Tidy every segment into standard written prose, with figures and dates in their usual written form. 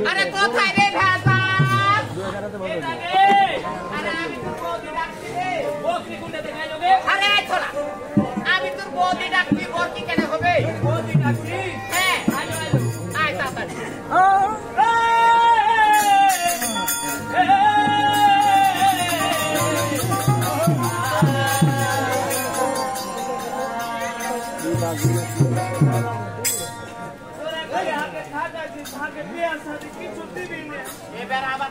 আরে কোথায় রে ভেজা আরে ছোড়া আমি তোর বৌদি ডাকবি বর কি কেন হবে বৌদি ডাকবি হ্যাঁ আয় তাড়াতাড়ি এবার আবার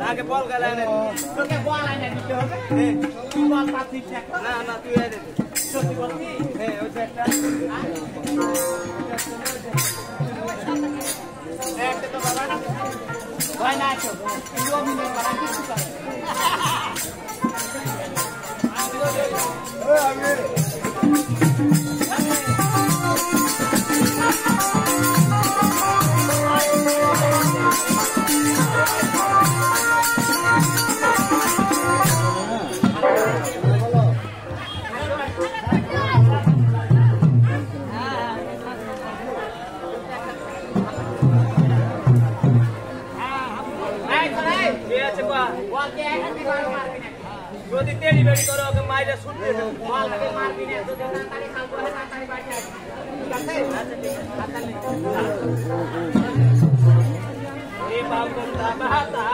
আগে বল গেলে তোকে বল আইনা দিতে হবে তুই বল পাচ্ছিস না না তুই আইনা দে সত্যি বলছি হ্যাঁ ওই একটা একটা তো বাবা না ভাই না আছো তুই অভিনয় করা কিছু করে ওই আমি যদি তেড়ি বেড়ি করো ওকে মাইরে শুনতে বল আগে মারবি না তো তাড়াতাড়ি খাবো তাড়াতাড়ি বাড়ি আসবি ঠিক আছে আচ্ছা ঠিক আছে এই বাপ করতা বাতা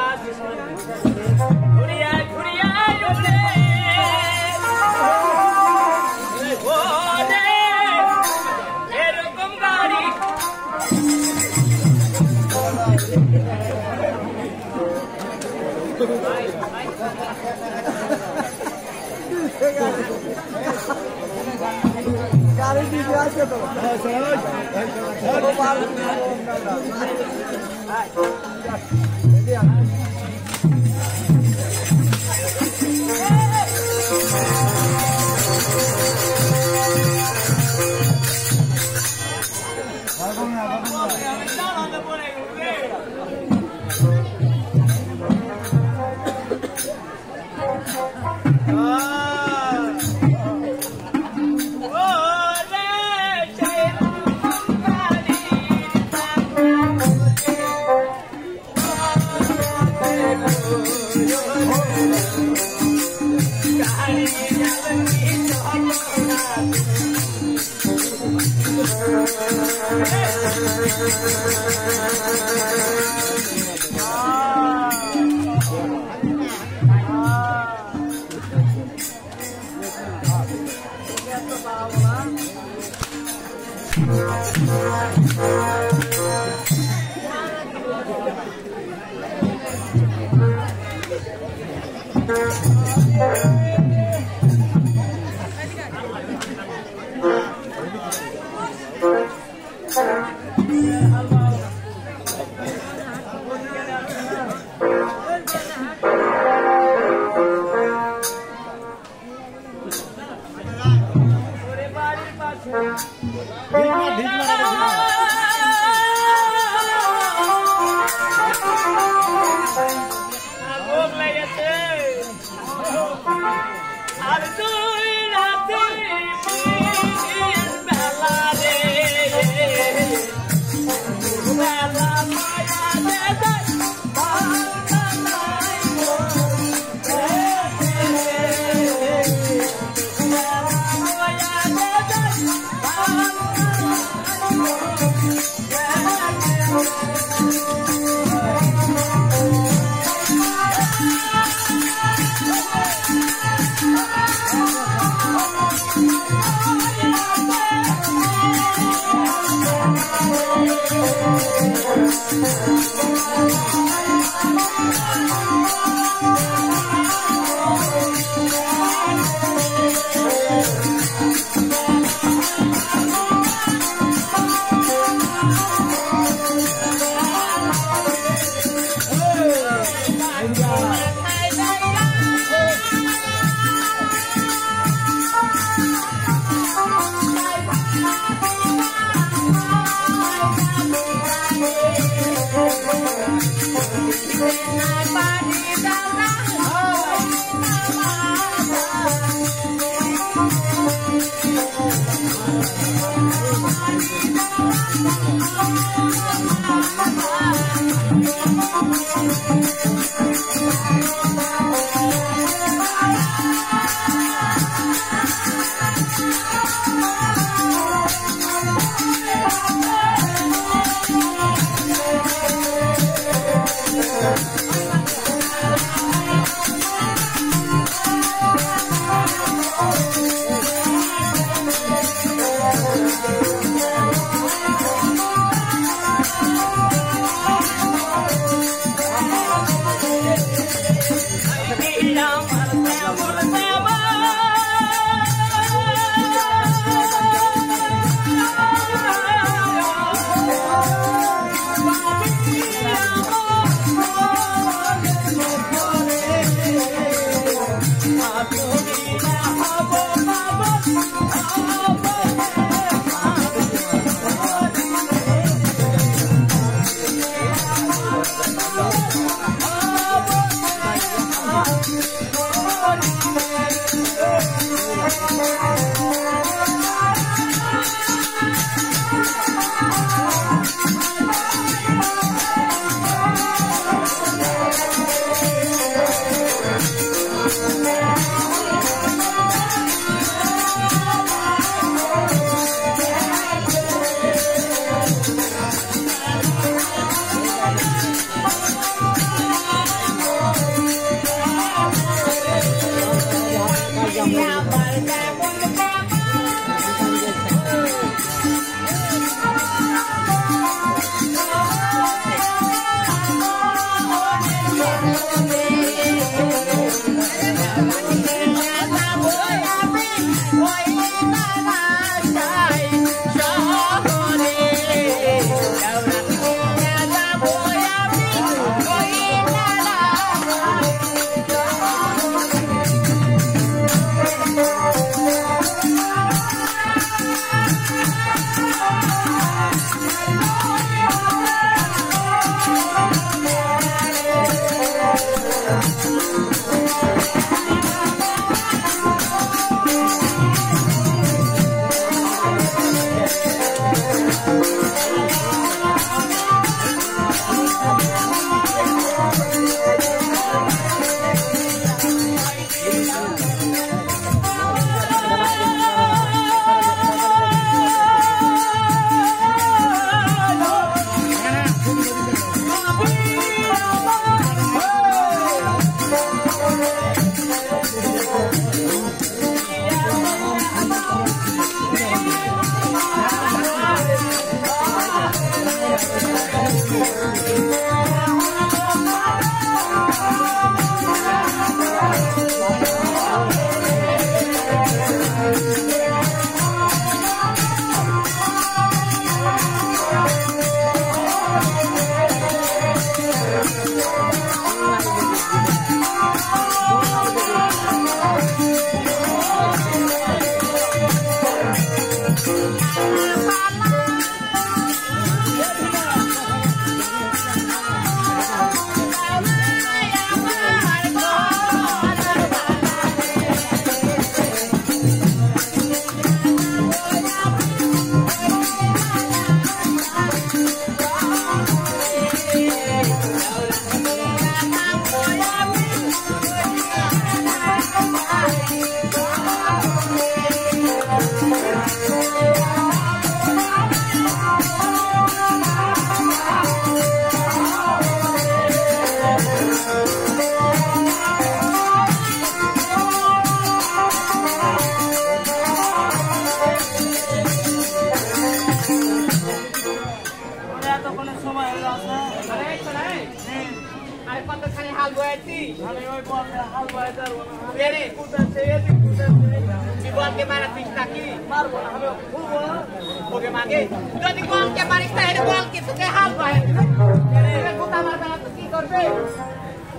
ঘুরিয়া ঘুরিয়া ওরে ওরে এরকম গাড়ি गाड़ी दी जाए तो जाती हमें वो बॉल में हाल बाइटर तेरे कुतर से बॉल के मारा पिछता की मार बोला हमें ओके मांगे तो नी बॉल के मारिस्ता है बॉल के तो के हाल बाइटर तेरे कुता मारता तो की करबे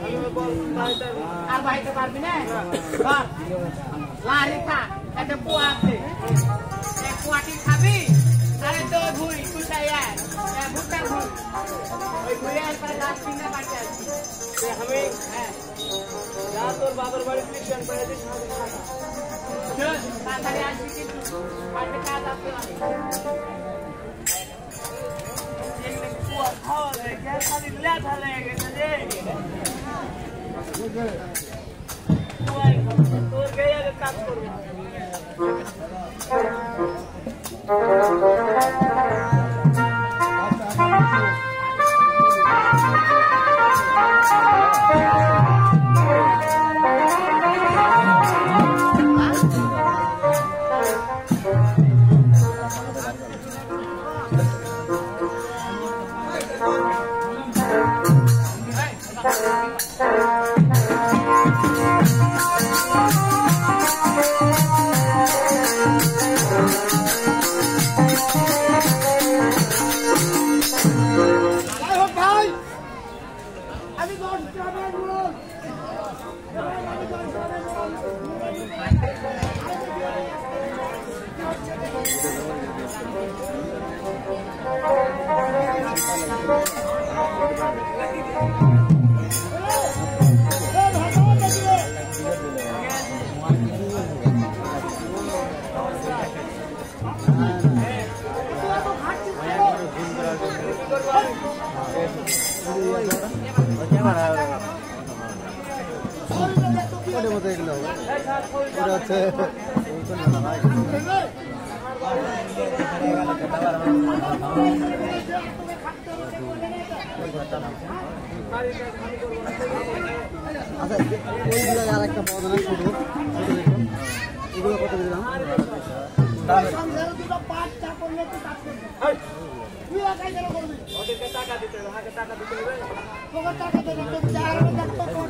हमें बॉल बाइटर আর বাইতে পারবি না বাস লারি খা এটা পোয়া আছে এক পোয়াটি খাবি আরে তো ভুই কুছায়া এ ভুট্টা ভুই ওই ভুইয়ের পরে গাছ কিনে পারতে আসি তে আমি হ্যাঁ যা তোর বাবার বাড়ি ক্রিশ্চিয়ান করে দিস চল তাড়াতাড়ি আসবি কিন্তু পারতে কাজ আছে एक ने पोआ खाओ रे क्या खाली ले ढाले गए रे তোর গয়া কাজ করব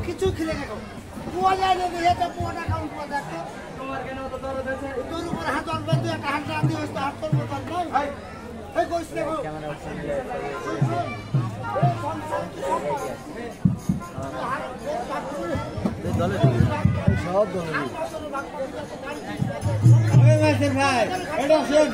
কিছু খিলে গেল পোয়া যায় না দিয়ে তো পোয়াটা কাউন্ট করে দেখো তোমার কেন তো দরদ আছে তোর উপর হাত আনবে তুই একটা হাত রাখি হইতো হাত করব তার ভাই এই কইছ না ক্যামেরা দলে সব দলে ওই মাসের ভাই এটা শুন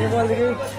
बोल रही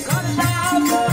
Come down,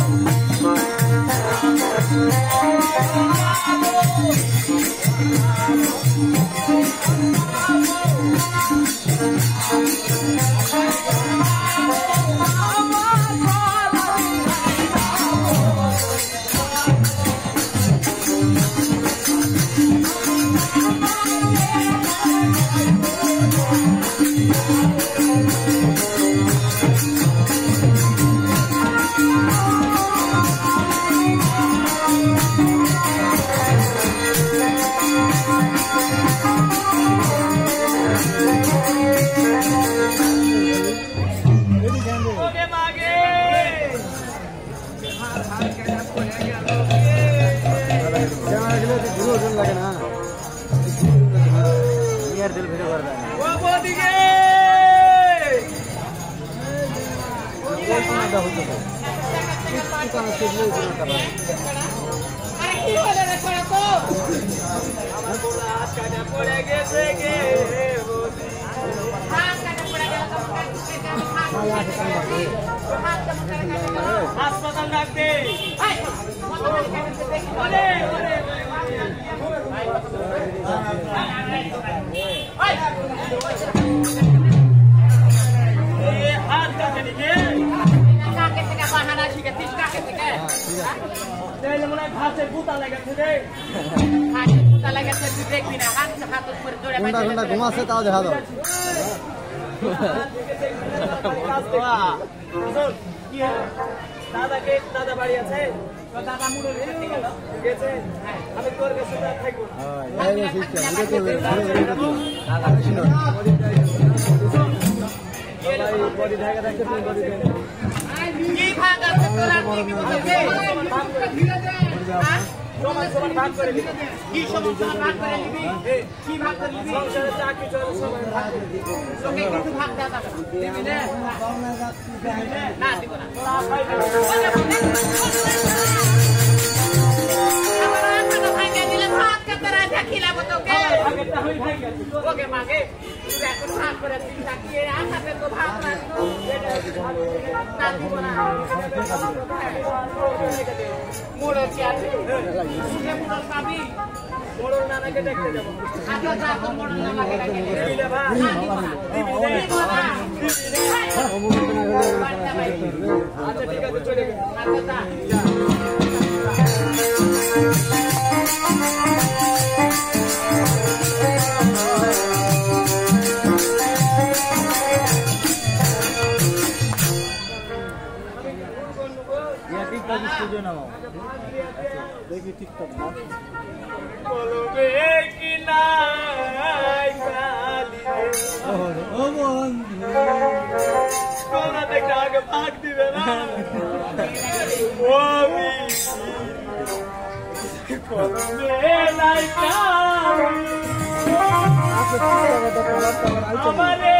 লাগে না ইয়ার দিল ভিড় করে দেয় ও বদিকে কোন সময় দাও হতো আরে কি হলো রে পড়া তো আমার বলা হাত কাটা পড়ে গেছে গে বদি হাত কাটা পড়ে গেল তো হাসপাতাল ডাক দে ওরে ওরে হাত কাটে নিকে কাকে থেকে বাহানা শিখেছিস কাকে থেকে তাহলে মনে হয় ঘাসের গুতা লেগেছে রে ঘাসের গুতা লেগেছে তুই দেখবি না হাত হাত উপরে জোরে ঘন্টা ঘন্টা ঘুমাচ্ছে তাও দেখা দাও কি হলো দাদা বাড়ি আছে দাদা মুড়ে গেছে আমি তোর কাছে থাকবো কি ভাগ আছে তোরা সমান সমান ভাগ করে দিবি কি সমান সমান ভাগ করে দিবি কি ভাগ করে দিবি সংসারে চাকরি চলে সমান ভাগ করে দিবি তোকে কিছু ভাগ দেওয়া যাবে দিবি না দিব না তোরা খাইবি আমার আটা ভাঙা দিলে ভাত কে তোরা দেখিলা তোকে ভাগটা হই ভাই গেছে তোকে মাগে তুই এখন ভাগ করে দিবি তাকিয়ে আটাতে তো ভাগ রাখতো না দিব না মোড়ে কি আছে সুখে মোড় পাবি মোড় নানাকে দেখতে যাব আচ্ছা যা তো মোড় নানাকে দেখতে দিলে ভাই আচ্ছা ঠিক আছে চলে গেল আচ্ছা দেখি টিকটক না কলবে কি নাই কালি ও বন্ধু কোনা দেখে আগে ভাগ দিবে না ও আমি কলবে নাই কালি আমারে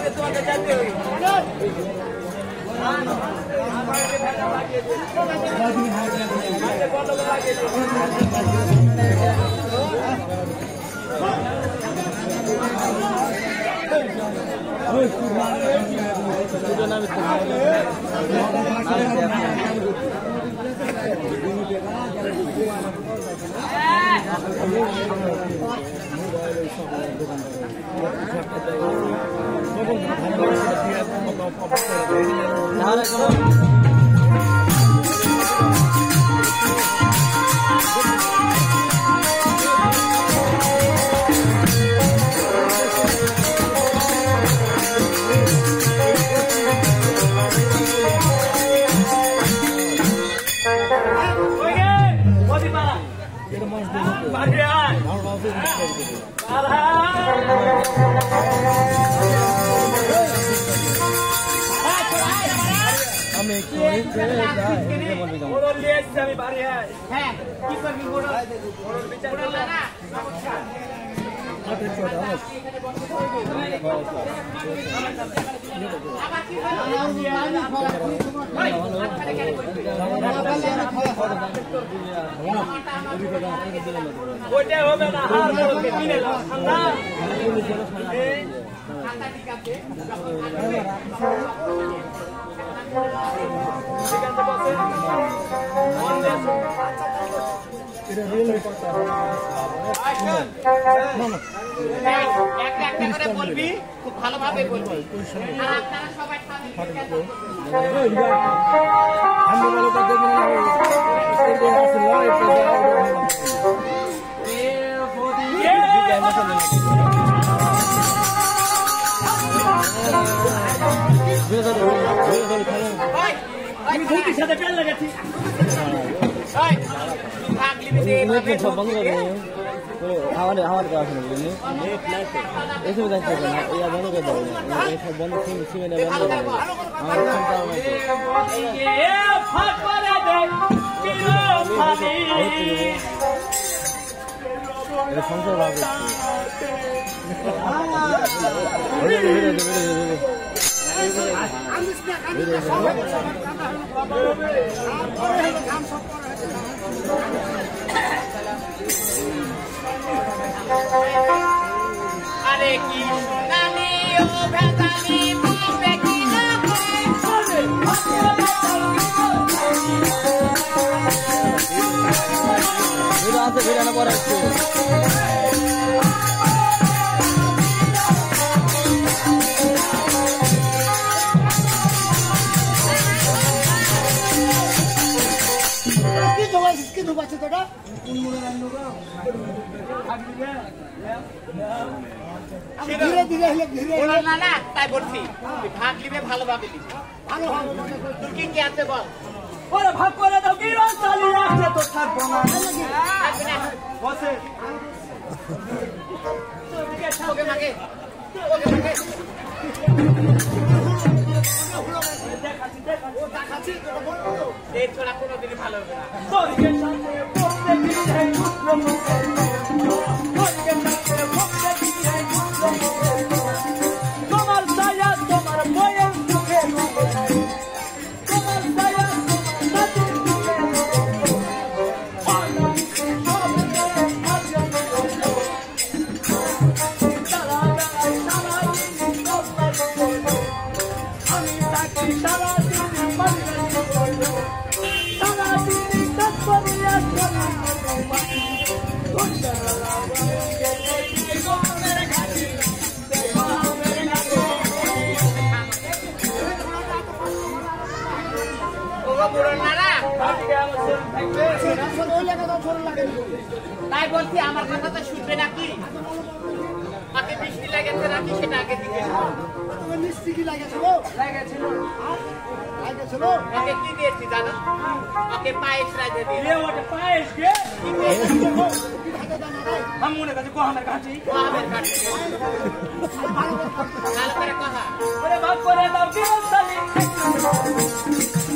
তোমাকে জানতে হবে ওইটা হবে না হার করতে কিনে নাও ঠান্ডা ঠান্ডা ঠিক আছে ঠিক আছে বসে এটা রিয়েল কথা একটা করে বলবি খুব ভালোভাবে বলবি আর আপনারা সবাই আমি ধুতির সাথে পেন লাগাচ্ছি हमारे पास नहीं ऐसे में देखते हैं या बंद कर दो ये सब बंद थी इसी में बंद कर दो हमारे चिंता में ये फट पड़े दे किलो खाली ये संसार भाग अरे की नानी ओ भैतानी बाबे की ना मेरा आते फिर आना पड़ा इसको कितने बच्चे तो का धीरे धीरे ওরা না না তাই বলছি ভাগ নিবে ভালোভাবে নিবি ভালো হবে তুই কি কি আছে বল ওরে ভাগ করে দাও কি রস চালিয়ে আসছে তো থাকবো না বসে ওকে মাগে ওকে মাগে এই ছোড়া কোনোদিনই ভালো হবে না তোমার সায়া তোমার বয়ের মুখে তোমার সায়া তাই বলছি আমার কথা তো শুনবে নাকি আগে বৃষ্টি লেগেছে নাকি সেটা আগে দিকে মিষ্টি কি লাগেছিল ওকে কি দিয়েছি জানো ওকে পায়েস রাজে দিয়ে পায়েস কে মনে কাছে কোহামের কাছে কোহামের কাছে ভালো করে কথা ওরে ভাগ করে দাও কি বলতালি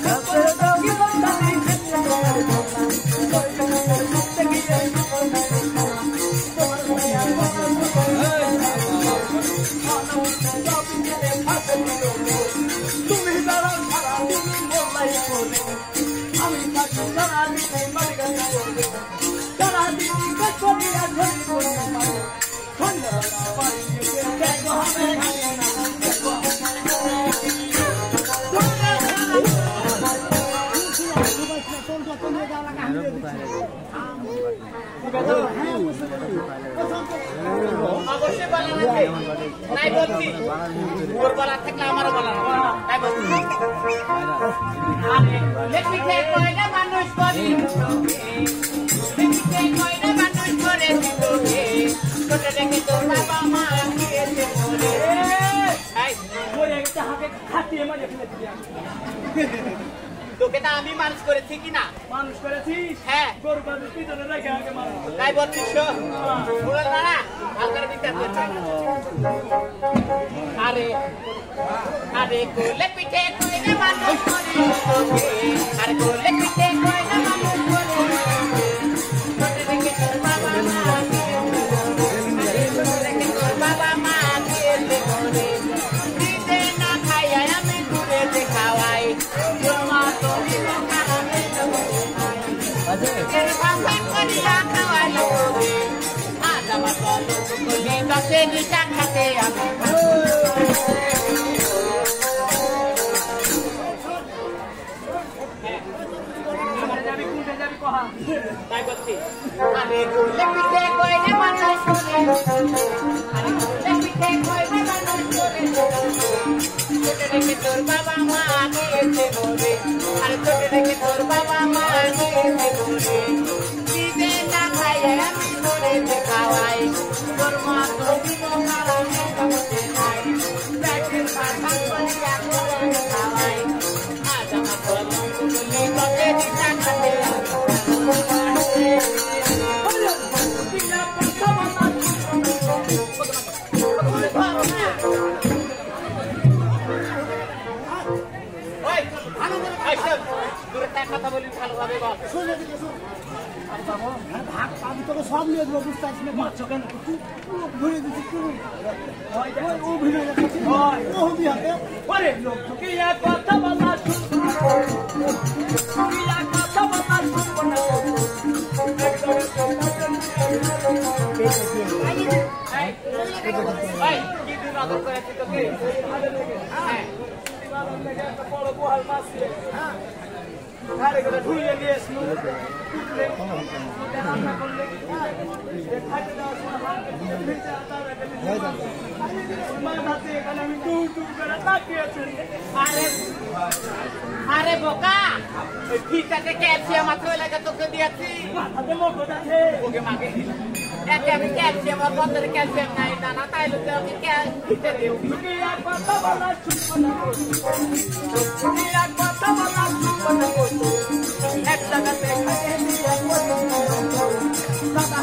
ভাগ করে দাও কি বলতালি তোমার অবশ্যই বলা লাগবে নাই বলছি ওর বলা থাকলে আমারও বলা তাই বলছি লেখিতে কয়টা মানুষ করি লেখিতে কয়টা মানুষ করে তোকে ছোট দেখে তোর বাবা মা দিয়েছে বলে ওই একটা হাতে খাটিয়ে মাঝে ফেলে দিলাম তোকে না আমি মানুষ করেছি কিনা মানুষ করেছিস হ্যাঁ গরু বাজুর পিছনে রেখে আগে মানুষ তাই বলছিস বল না আলকারে বিচার করছে আরে আরে কোলে পিঠে কইনা মানুষ করে তোকে আরে কোলে পিঠে কইনা মানুষ করে ছোট দেখে তোর বাবা মা তোর বাবা মা দিয়েছে বলে দিতে না খাইয়া আমি ঘুরে দেখাওয়াই তোর মা তো খাওয়াবে ভাষা করিয়া খাওয়াই আজ আমার বলো বলি দশে নিশা খাতে আমি তাই বলছি আরে গোলে পিঠে কইনে মানুষ করে আরে গোলে পিঠে কইনে মানুষ করে ছোট দেখে তোর বাবা মা দিয়েছে বলে আরে ছোট দেখে তোর বাবা মা দিয়েছে বলে দিতে না খাইয়ে আমি করে দেখাওয়াই তোর মা তো দিব কারণে কামতে নাই ব্যাগের পাশা করিয়া করে দেখাওয়াই আজ আমার বলো বলি কতে দিশা খাতে কথা বলি ভালোভাবে বল আমি তোকে সব নিয়ে দেবো বুঝতে পারছি না মাছ কেন ঘুরে দিচ্ছি ও ভিড়ে যাচ্ছে ও হবি হাতে ওরে লোক কি কথা বলা কথা বলা শুনবো না কি দিন আদর করেছি তোকে হ্যাঁ বড় গোহাল মাছ করে ধুইয়ে নিয়ে এসলো রান্না করলে খাইতে দেওয়ার সময় এখানে আমি টু টু করে তাকিয়েছি আরে বোকা ওই ফিটাতে ক্যালসিয়াম আছে ওই লাগে তোকে দিয়েছি মাথাতে মগজ আছে ওকে মাগে একে আমি ক্যালসিয়াম আর বন্ধের ক্যালসিয়াম নাই দানা তাই লোকে আমি ফিটে দিও কথা বলা শুনবো না কথা বলা শুনবো না এক জায়গাতে খাইয়ে দিয়ে দাদা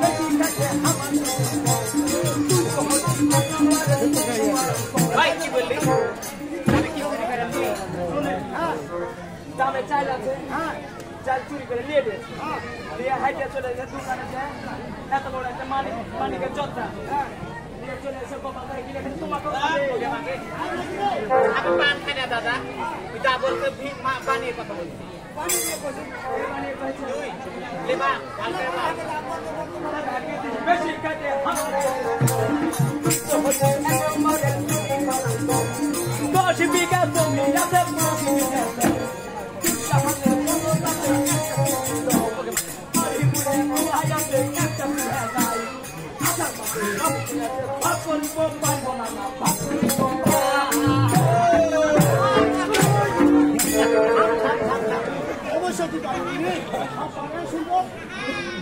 বেশি কাছে আমার ভাই কি বললি আমি কি চুরি করেছি দামে চাল আছে চাল চুরি করে নিয়ে দে দিয়ে হাইটে চলে যায় দোকানে যায় এত বড় একটা মালিকের যোদ্ধা দিয়ে চলে এসে বাবা করে গিয়ে তোমাকে আমি পান খাই না দাদা যা বলতে বানিয়ে কথা বলছি লেবা বেশি কাটে দশ বিঘা জমি আছে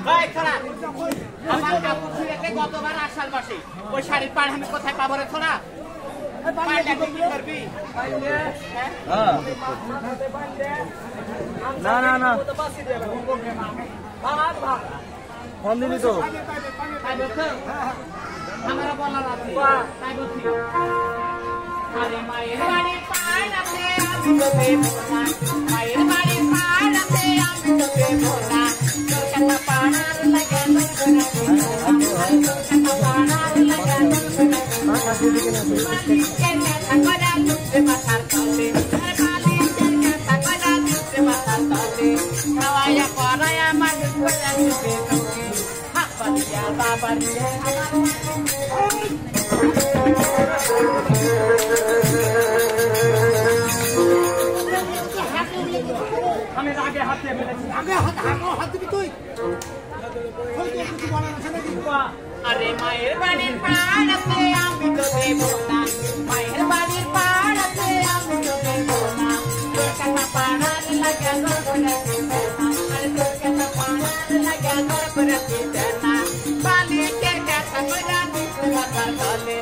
ভাই ছাড়া আমার কাপড় ছিঁড়েছে গতবার আষাঢ় মাসে ওই শাড়ির পাড় আমি কোথায় পাবো রে ছোড়া পাড়টা কি করবি না না না ফোন দিবি তো তাই বলছো আমরা বলার আছে তাই বলছি আরে মায়ের বাড়ির পাড় আছে আমি তোকে বলা মায়ের বাড়ির পাড় আছে আমি তোকে বলা তোর কথা পাড়ার লাগে পাড়ার লাগে থাকা দুধে মাথার তলে থাকা দুধে মাথার তলে খাওয়াইয়া পড়াইয়া মানুষ করে চুপে চুপে হাপা দিয়া বাবা দিয়ে আমি আগে হাত দিয়ে ফেলেছি আগে হাত দিবি তুই ওই তো কিছু বলা না সেটা কি আরে মায়ের বাড়ির পাড়াতে আমি তো দেব না মায়ের বাড়ির পাড়াতে আমি তো দেব না কাকা পাড়ার লাগা করে আরে তো কাকা পাড়ার লাগা করে না বালিতে কাকা বড়া দিতে মাথা তলে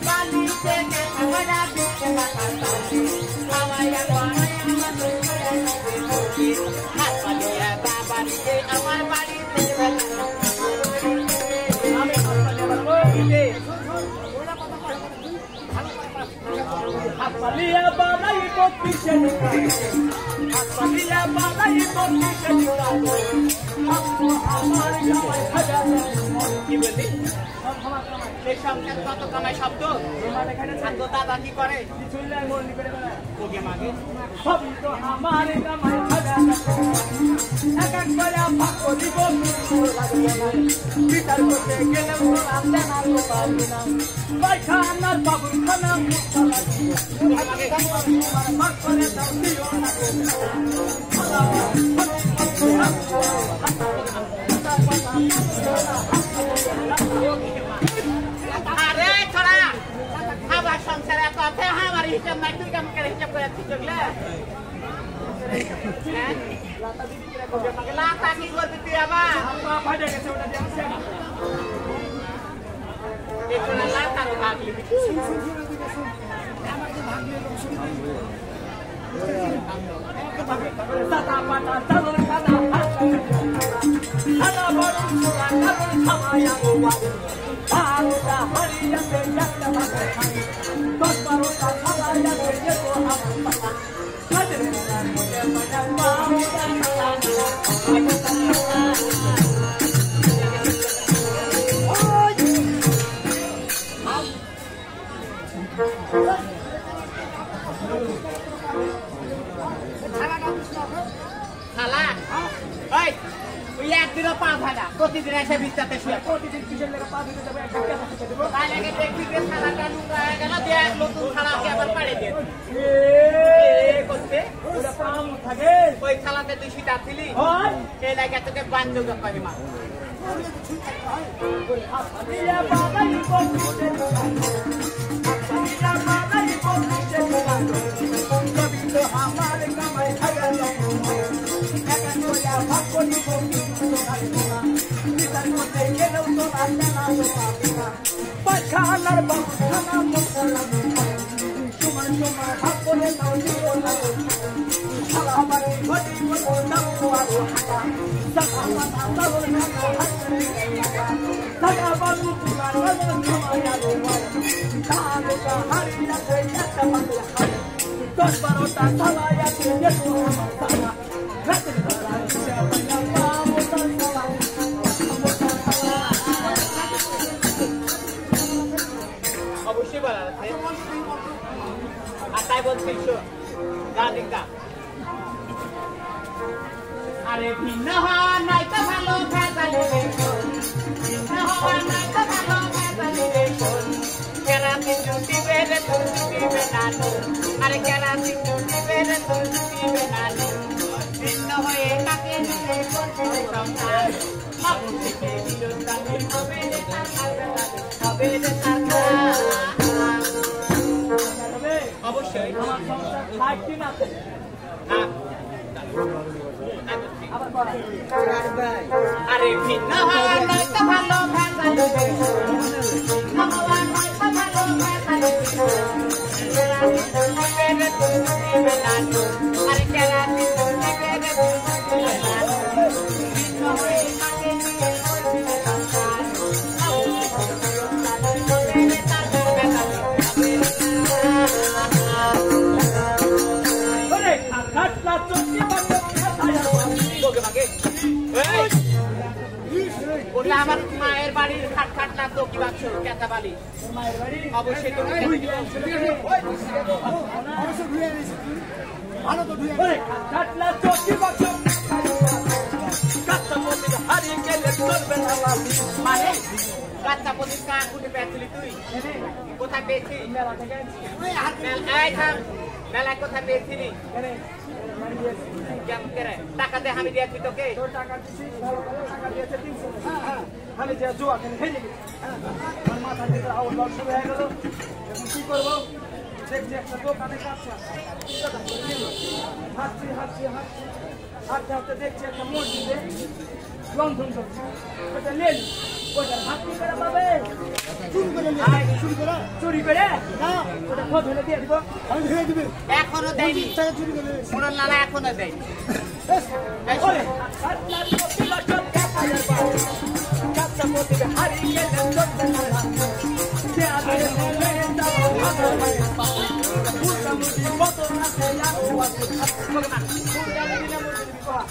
বালিতে কাকা বড়া দিতে মাথা তলে হাওয়ায়া পাড়ায় আমার করে হাত পালিয়া বাবাকে আমার বাড়িতে Hapalia balai boti senuka, hapalia balai boti senuka. Aku hamar kamai khada কি বলি এই সংখ্যার কত কামাই শব্দ তোমার এখানে ছাত্র দাদা কি করে চুল্লাই মোর নিবে না ওকে মাগে সব তো আমার কামাই খাদা এক এক করে ভাগো দিব বিচার করতে গেলে তো আমলে না তো পাবি না ভাই খানার বাবু খানা মুখলা ভাগ করে দাও দিও না আরে ছড়া আমার সংসারে কথা আমার হিসাব নাই তুই কেমন করে হিসাব করে চলে লাতা কি করবি তুই আবার ফাটে গেছে ওটা দিয়ে একটু লাতারও ভাগ লিবি দাদা পাটা চালর খানা খানা বড় সুরা কারণ খামায়া গোবা বারোটা হারিয়াতে একটা ভাগে খাই 10-12টা খালায়াতে যেত আমার পাতা কাদের মনে মনে বারোটা খালা ওই তুই একদিনও পা ভাড়া প্রতিদিন এসে বিস্তাতে শুয়ে প্রতিদিন কিসের লেগে পা দিতে যাবে একটা কথা শিখে দেবো তাই লাগে দেখবি যে খালাটা নুঙ্গা হয়ে গেল দিয়ে নতুন খালাকে আবার পাড়ে দিয়ে করতে ওরা পাম থাকে ওই খালাতে তুই শীতা ছিলি হয় সেই লাগে তোকে বান্ধব করে মা দিয়া বাবাই বলতে দিয়া বাবাই বলতে কবি তো আমার কামাই খায়া একা তোরা ভাগ করি বলতে বিচার করতে গেলেও তো রাস্তা না তো পাবি না পাখানার বাখানা মুখলা তোমার তোমার ভাগ করে দাও দিও না সারা বাড়ি ঘটি বলো দাও আরো হাতা সাকা পাতা তাবল না হাতে সাকা বাবু তোমার বাবা খামায়া গোবা তাহলে কা হারিয়াতে একটা বাংলা খাই 10-12টা খালায়াতে যেত আমার সারা রাতে ধরা যাবায়া পাবো তালা অবশ্যই বলার আছে আর তাই বলছিস গাদিকা আরে ভিন্ন হওয়া নাই তো ভালো ভেজালি ভিন্ন হওয়া নাই তো ভালো ভেজালি কেরাতিন জুটি বেড়ে তোর জুটিবে নানু আরে কেরাতিন জুটি বেড়ে তোর জুটিবে নানু ভিন্ন হয়ে কাকে নিয়ে করছে সংসার বাবু থেকে বিরোধানে হবে রে হবে রে অবশ্যই আমার সংসার খাই কি না আরে ভিন্ন হওয়া নয় তো ভালো ভেজালি ভিন্ন হওয়া নয় তো ভালো ভেজালি আরে কেরানি ভিন্ন হয়ে কাকে নিয়ে করবে সংসার আমার মায়ের বাড়ির খাট খাট না তো কি বাক্স কেতা বালি অবশ্যই তো ভালো তো ধুয়ে কাটলা চটি বাক্স কাটলা মধ্যে হারিয়ে গেলে চলবে না মানে কাঁচা পথে কান কুটে পেয়েছিলি তুই কোথায় পেয়েছিস মেলা থেকে মেলায় কোথায় পেয়েছিলি দিয়েছি কেমন করে টাকা দে আমি দিয়েছি তোকে তোর টাকা দিছি ভালো করে টাকা দিয়েছে 300 হ্যাঁ আমি যে জুয়া খেলে হেরে গেছি আমার মাথার ভিতরে আউল বাউল শুরু হয়ে গেল এখন কি করবো দেখছি একটা দোকানে কাছে হাঁটছি হাঁটতে হাঁটতে দেখছি একটা মসজিদে লন্ঠন চলছে ওটা নেই ওটা হাঁটতে করে পাবে চুরি করে না ওটা খোঁজ হলে দিয়ে দিব আমি ধরে দিবে এখনো দেয়নি চুরি করে সোনার লালা এখনো দেয়নি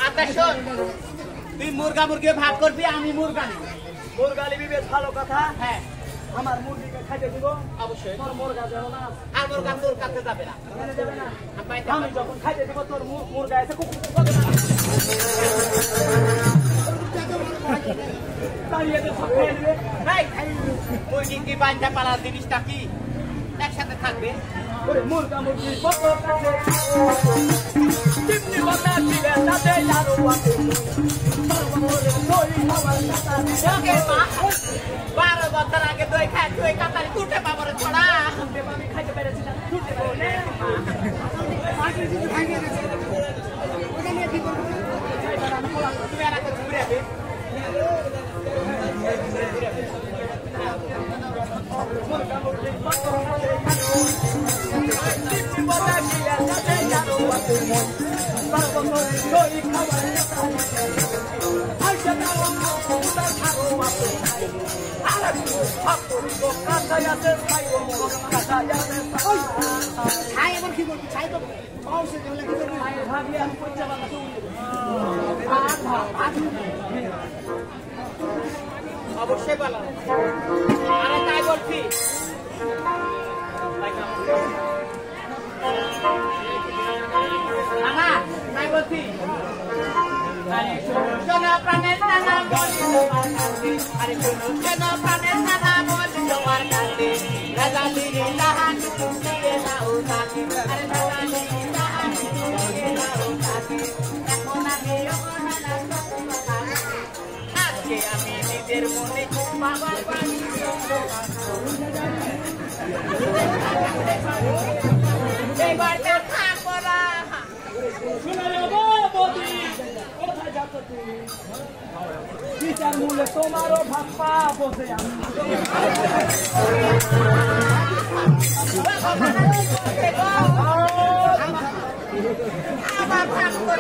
আচ্ছা শোন তুই মুরগা মুরগি ভাগ করবি আমি মুরগা নিব মুরগা নিবি বেশ ভালো কথা হ্যাঁ আমার মুরগিকে খাইতে দিব অবশ্যই তোর মুরগা যেন না আর মুরগা তোর কাছে যাবে না যাবে না আমি পাইতে আমি পারবো। যখন খাইতে দিব তোর মুরগা এসে কুকুর করবে না দাঁড়িয়ে তো সব খেয়ে নেবে এই, মুরগি কি বাঞ্চা পালার জিনিসটা কি একসাথে থাকবে ওরে মুরগা মুরগি কত কাছে চিমনি বাতা দিলে তাতে আরো আছে ওকে মা 12 বছর আগে দই খাই তুই কাতারি কুটে বাবার ছড়া আমি খাইতে পেরেছি না ছুটে বলে তুমি আর একটা ঘুরে আসবে মুরগা মুরগি কত কাছে চিমনি বাতা দিলে তাতে আরো আছে দই খাবার আইসা দাও তার খাবো আছে আরে আপনি তো কাঁচা যাতে খাইবো কাঁচা যাতে খাই এবার কি করবি খাই তো পাউসে গেলে কি করবি ভাবি আমি পয়সা বাবা অবশ্যই বলো আরে তাই বলছি নানা তাই বলছি শোনো প্রাণের নানা বলি তোমার কাছে আরে শোনো শোনো প্রাণের নানা বলি তোমার কাছে রাজালি লাহান দিয়ে নাও তাকে আরে রাজালি লাহান দিয়ে নাও তাকে এখন আমি আজকে আমি নিজের মনে বাবার বাড়ি এইবারটা থাকবো না কোথায় যাচ্ছ তুমি বিচার মূল্যে তোমারও ভাত পা বসে আমি আবার থাকবো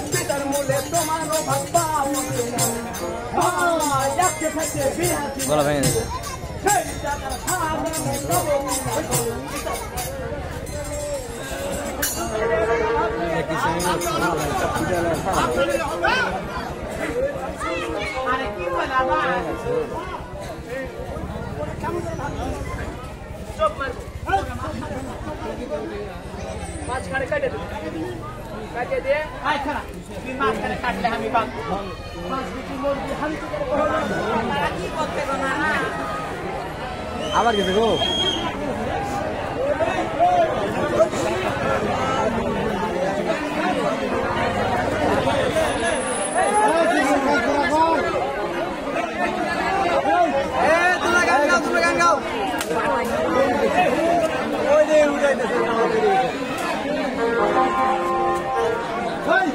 বিচার মূল্যে তোমারও ভাত পা বসে যাচ্ছে থাকছে বিহার গলা ভেঙে গেছে সেই জায়গার খাবার আরে কি বলে আবার চোখ মারবো মাঝখানে কেটে দেবো কাটিয়ে দিয়ে আয় খারাপ তুই মাঝখানে কাটলে আমি বাঁধবো মাছ দুটি মুরগি হালকা করে তারা কি করতে গো নানা আবার গেছে গো Hey!